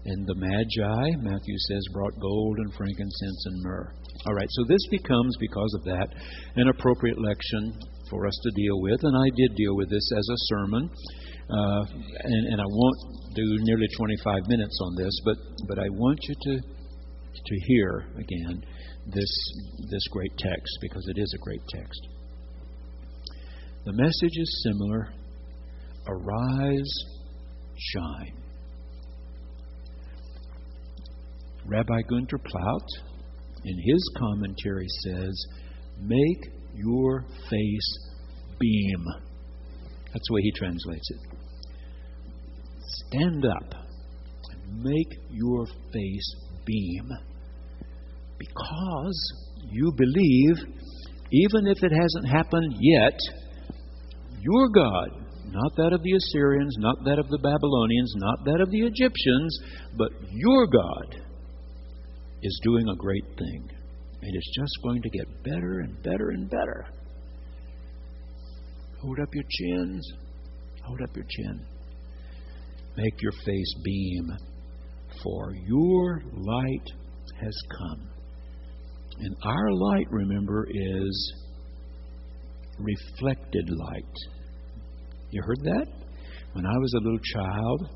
And the Magi, Matthew says, brought gold and frankincense and myrrh. All right, so this becomes, because of that, an appropriate lection for us to deal with. And I did deal with this as a sermon. And I won't do nearly 25 minutes on this, but I want you to hear again this great text, because it is a great text. The message is similar. Arise, shine. Rabbi Gunter Plaut, in his commentary, says, make your face beam. That's the way he translates it. Stand up and make your face beam, because you believe, even if it hasn't happened yet, your God, not that of the Assyrians, not that of the Babylonians, not that of the Egyptians, but your God is doing a great thing. And it's just going to get better and better and better. Hold up your chins. Hold up your chin. Make your face beam, for your light has come. And our light, remember, is reflected light. You heard that? When I was a little child,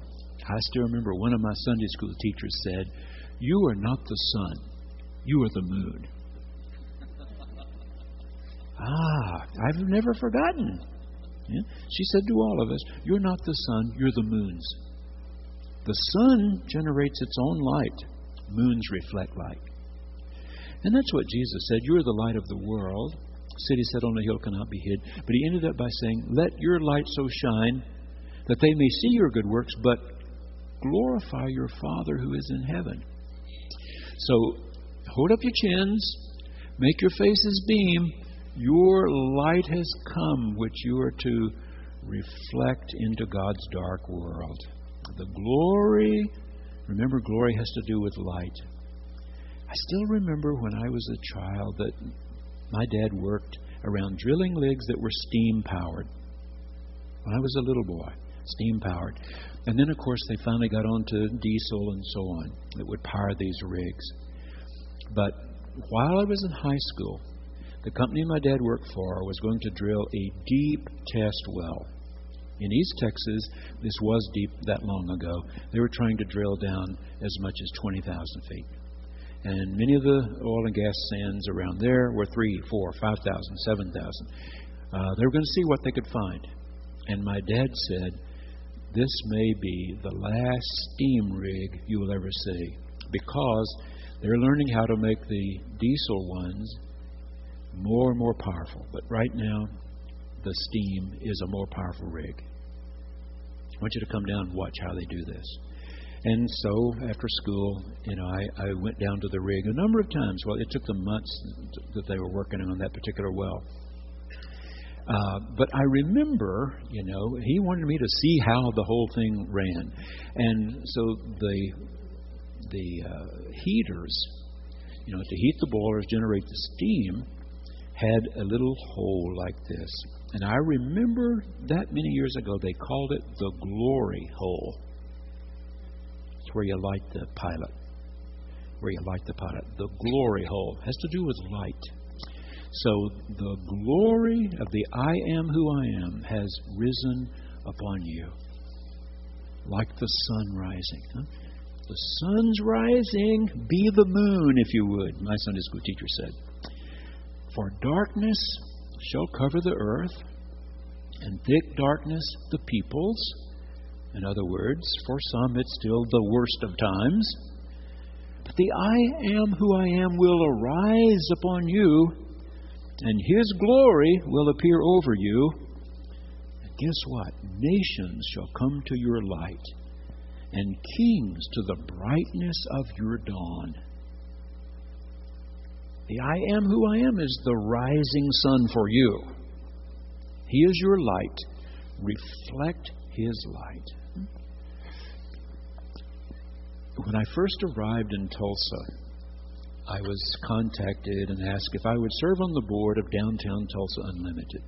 I still remember one of my Sunday school teachers said, you are not the sun, you are the moon. I've never forgotten. Yeah? She said to all of us, you're not the sun, you're the moons. The sun generates its own light. Moons reflect light. And that's what Jesus said. You're the light of the world. City set on a hill cannot be hid. But he ended up by saying, let your light so shine that they may see your good works, but glorify your Father who is in heaven. So hold up your chins. Make your faces beam. Your light has come, which you are to reflect into God's dark world. The glory, remember, glory has to do with light. I still remember when I was a child that my dad worked around drilling rigs that were steam-powered. When I was a little boy, steam-powered. And then, of course, they finally got on to diesel and so on that would power these rigs. But while I was in high school, the company my dad worked for was going to drill a deep test well. In East Texas, this was deep that long ago. They were trying to drill down as much as 20,000 feet. And many of the oil and gas sands around there were 3, 4, 5,000, 7,000. They were going to see what they could find. And my dad said, this may be the last steam rig you will ever see, because they're learning how to make the diesel ones more and more powerful. But right now, the steam is a more powerful rig. I want you to come down and watch how they do this. And so after school, I went down to the rig a number of times. Well, it took them months that they were working on that particular well. But I remember, he wanted me to see how the whole thing ran. And so the heaters, to heat the boilers, generate the steam, had a little hole like this. And I remember that many years ago, they called it the glory hole. It's where you light the pilot. The glory hole has to do with light. So the glory of the I am who I am has risen upon you, like the sun rising. Huh? The sun's rising, be the moon, if you would, my Sunday school teacher said. For darkness shall cover the earth, and thick darkness the peoples. In other words, for some it's still the worst of times. But the I am who I am will arise upon you, and His glory will appear over you. And guess what? Nations shall come to your light, and kings to the brightness of your dawn. The I am who I am is the rising sun for you. He is your light. Reflect His light. When I first arrived in Tulsa, I was contacted and asked if I would serve on the board of Downtown Tulsa Unlimited.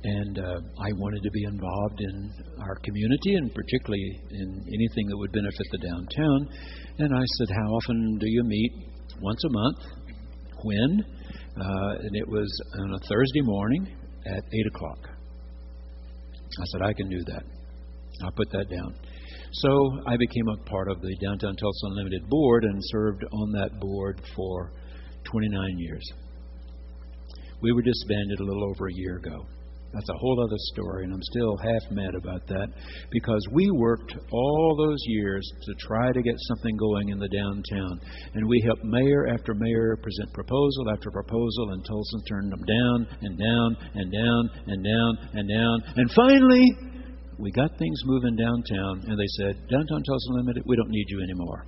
And I wanted to be involved in our community, and particularly in anything that would benefit the downtown. And I said, how often do you meet? Once a month. When? And it was on a Thursday morning at 8 o'clock. I said, I can do that. I'll put that down. So I became a part of the Downtown Tulsa Unlimited board and served on that board for 29 years. We were disbanded a little over a year ago. That's a whole other story, and I'm still half mad about that, because we worked all those years to try to get something going in the downtown. And we helped mayor after mayor present proposal after proposal, and Tulsa turned them down and down and down and down and down. And finally, we got things moving downtown, and they said, Downtown Tulsa Unlimited, we don't need you anymore.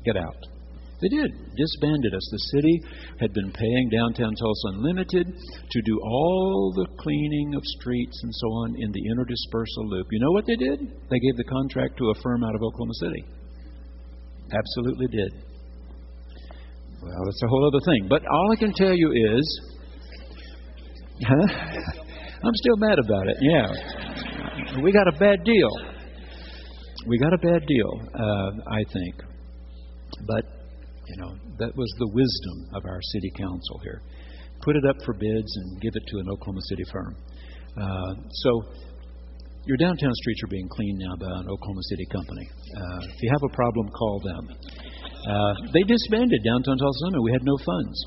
Get out. They did. Disbanded us. The city had been paying Downtown Tulsa Unlimited to do all the cleaning of streets and so on in the interdispersal loop. You know what they did? They gave the contract to a firm out of Oklahoma City. Absolutely did. Well, that's a whole other thing. But all I can tell you is, I'm still mad about it. Yeah. We got a bad deal. I think. But that was the wisdom of our city council here. Put it up for bids and give it to an Oklahoma City firm. So your downtown streets are being cleaned now by an Oklahoma City company. If you have a problem, call them. They disbanded Downtown Tulsa Unlimited. We had no funds.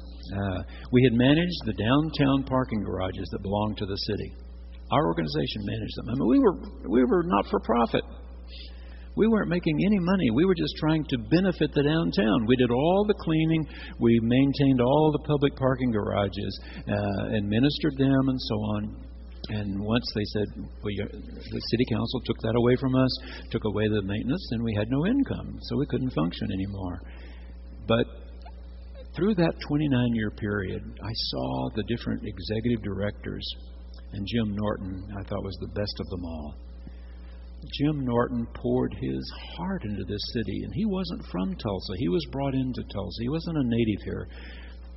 We had managed the downtown parking garages that belonged to the city. Our organization managed them. I mean, we were not for profit. We weren't making any money. We were just trying to benefit the downtown. We did all the cleaning. We maintained all the public parking garages, administered them, and so on. And once they said, the city council took that away from us, took away the maintenance, and we had no income, so we couldn't function anymore. But through that 29-year period, I saw the different executive directors, and Jim Norton, I thought, was the best of them all. Jim Norton poured his heart into this city, and he wasn't from Tulsa. He was brought into Tulsa. He wasn't a native here.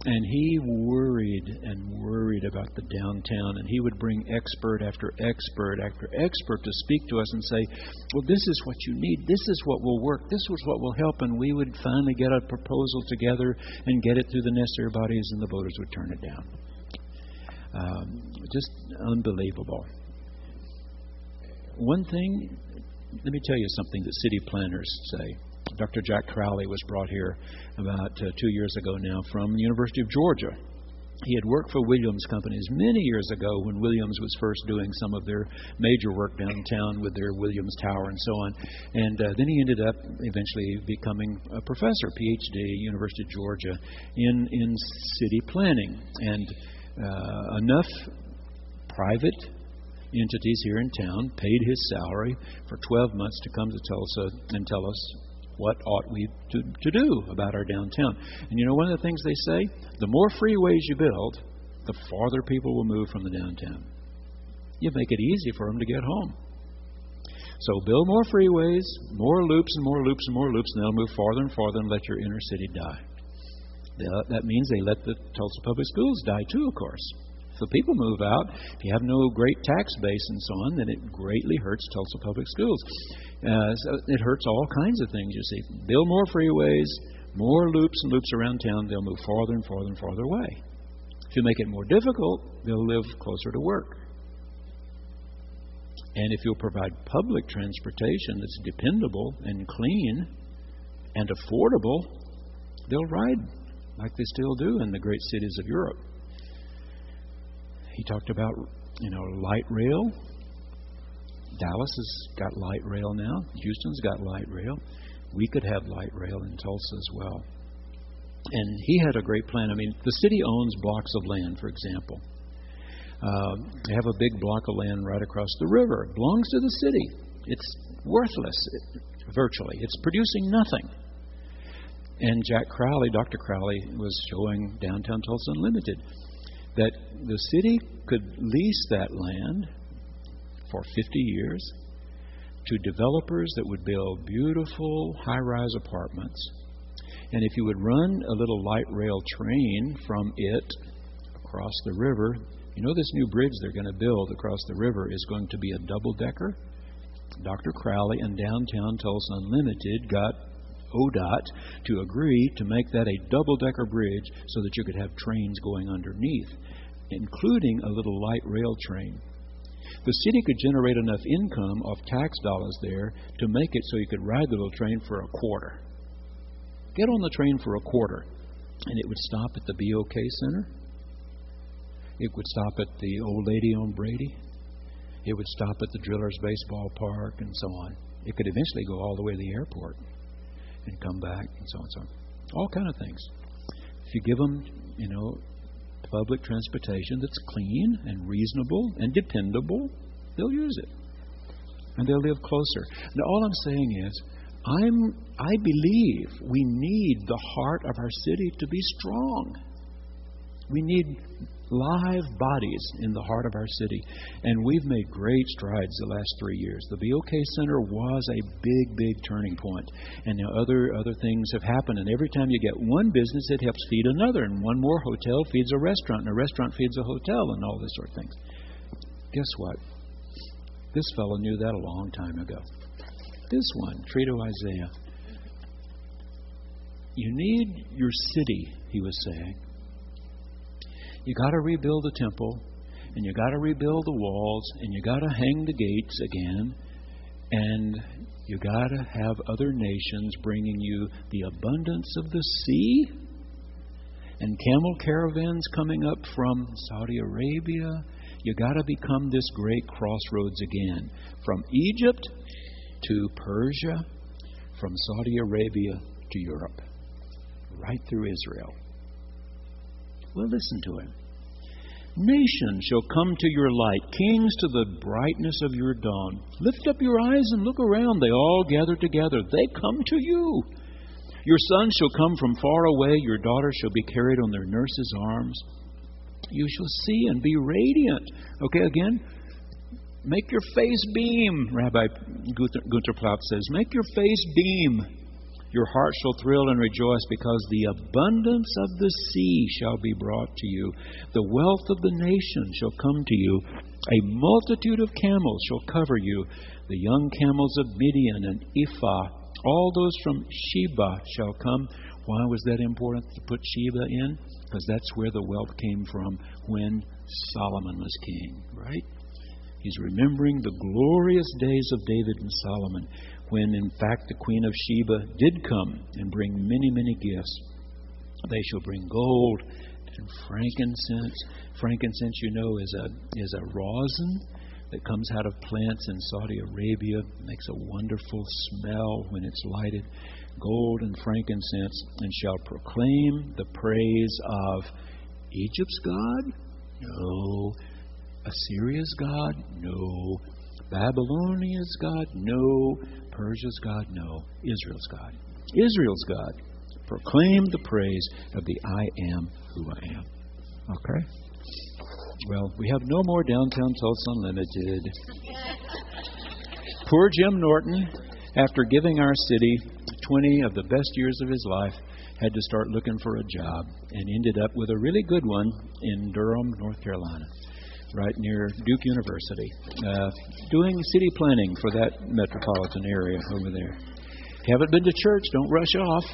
And he worried and worried about the downtown, and he would bring expert after expert after expert to speak to us and say, well, this is what you need. This is what will work. This is what will help. And we would finally get a proposal together and get it through the necessary bodies, and the voters would turn it down. Just unbelievable. One thing, let me tell you something that city planners say. Dr. Jack Crowley was brought here about 2 years ago now from the University of Georgia. He had worked for Williams Companies many years ago when Williams was first doing some of their major work downtown with their Williams Tower and so on. And then he ended up eventually becoming a professor, PhD, University of Georgia, in city planning. And enough private entities here in town paid his salary for 12 months to come to Tulsa and tell us what ought we to do about our downtown. And you know, one of the things they say, the more freeways you build, the farther people will move from the downtown. You make it easy for them to get home. So build more freeways, more loops and more loops and more loops, and they'll move farther and farther and let your inner city die. That means they let the Tulsa public schools die too, of course. So people move out. If you have no great tax base and so on, then it greatly hurts Tulsa public schools. So it hurts all kinds of things, you see. Build more freeways, more loops and loops around town, they'll move farther and farther and farther away. If you make it more difficult, they'll live closer to work. And if you'll provide public transportation that's dependable and clean and affordable, they'll ride like they still do in the great cities of Europe. He talked about, light rail. Dallas has got light rail now. Houston's got light rail. We could have light rail in Tulsa as well. And he had a great plan. I mean, the city owns blocks of land, for example. They have a big block of land right across the river. It belongs to the city. It's worthless, virtually. It's producing nothing. And Jack Crowley, Dr. Crowley, was showing Downtown Tulsa Unlimited that the city could lease that land for 50 years to developers that would build beautiful high-rise apartments. And if you would run a little light rail train from it across the river, this new bridge they're going to build across the river is going to be a double-decker. Dr. Crowley and Downtown Tulsa Unlimited got ODOT to agree to make that a double-decker bridge so that you could have trains going underneath, including a little light rail train. The city could generate enough income off tax dollars there to make it so you could ride the little train for a quarter. Get on the train for a quarter, and it would stop at the BOK Center. It would stop at the Old Lady on Brady. It would stop at the Drillers Baseball Park and so on. It could eventually go all the way to the airport and come back and so on and so on. All kind of things. If you give them, public transportation that's clean and reasonable and dependable, they'll use it. And they'll live closer. Now, all I'm saying is, I believe we need the heart of our city to be strong. We need live bodies in the heart of our city. And we've made great strides the last 3 years. The BOK Center was a big, big turning point. And now other things have happened. And every time you get one business, it helps feed another. And one more hotel feeds a restaurant. And a restaurant feeds a hotel and all this sort of things. Guess what? This fellow knew that a long time ago. This one, Trito Isaiah. You need your city, he was saying. You got to rebuild the temple, and you got to rebuild the walls, and you got to hang the gates again, and you got to have other nations bringing you the abundance of the sea and camel caravans coming up from Saudi Arabia. You got to become this great crossroads again. From Egypt to Persia, from Saudi Arabia to Europe, right through Israel. Well, listen to him. Nations shall come to your light, kings to the brightness of your dawn. Lift up your eyes and look around. They all gather together. They come to you. Your sons shall come from far away. Your daughters shall be carried on their nurses' arms. You shall see and be radiant. Okay, again, make your face beam, Rabbi Gunther Plaut says. Make your face beam. Your heart shall thrill and rejoice, because the abundance of the sea shall be brought to you. The wealth of the nations shall come to you. A multitude of camels shall cover you. The young camels of Midian and Ephah, all those from Sheba shall come. Why was that important to put Sheba in? Because that's where the wealth came from when Solomon was king, right? He's remembering the glorious days of David and Solomon, when in fact the queen of Sheba did come and bring many, many gifts. They shall bring gold and frankincense. Frankincense, you know, is a rosin that comes out of plants in Saudi Arabia. It makes a wonderful smell when it's lighted. Gold and frankincense, and shall proclaim the praise of Egypt's God? No. Assyria's God? No. Babylonia's God? No. Persia's God? No. Israel's God. Israel's God. Proclaim the praise of the I am who I am. Okay? Well, we have no more Downtown Tulsa Unlimited. Poor Jim Norton, after giving our city 20 of the best years of his life, had to start looking for a job and ended up with a really good one in Durham, North Carolina, right near Duke University, doing city planning for that metropolitan area over there. If you haven't been to church, don't rush off.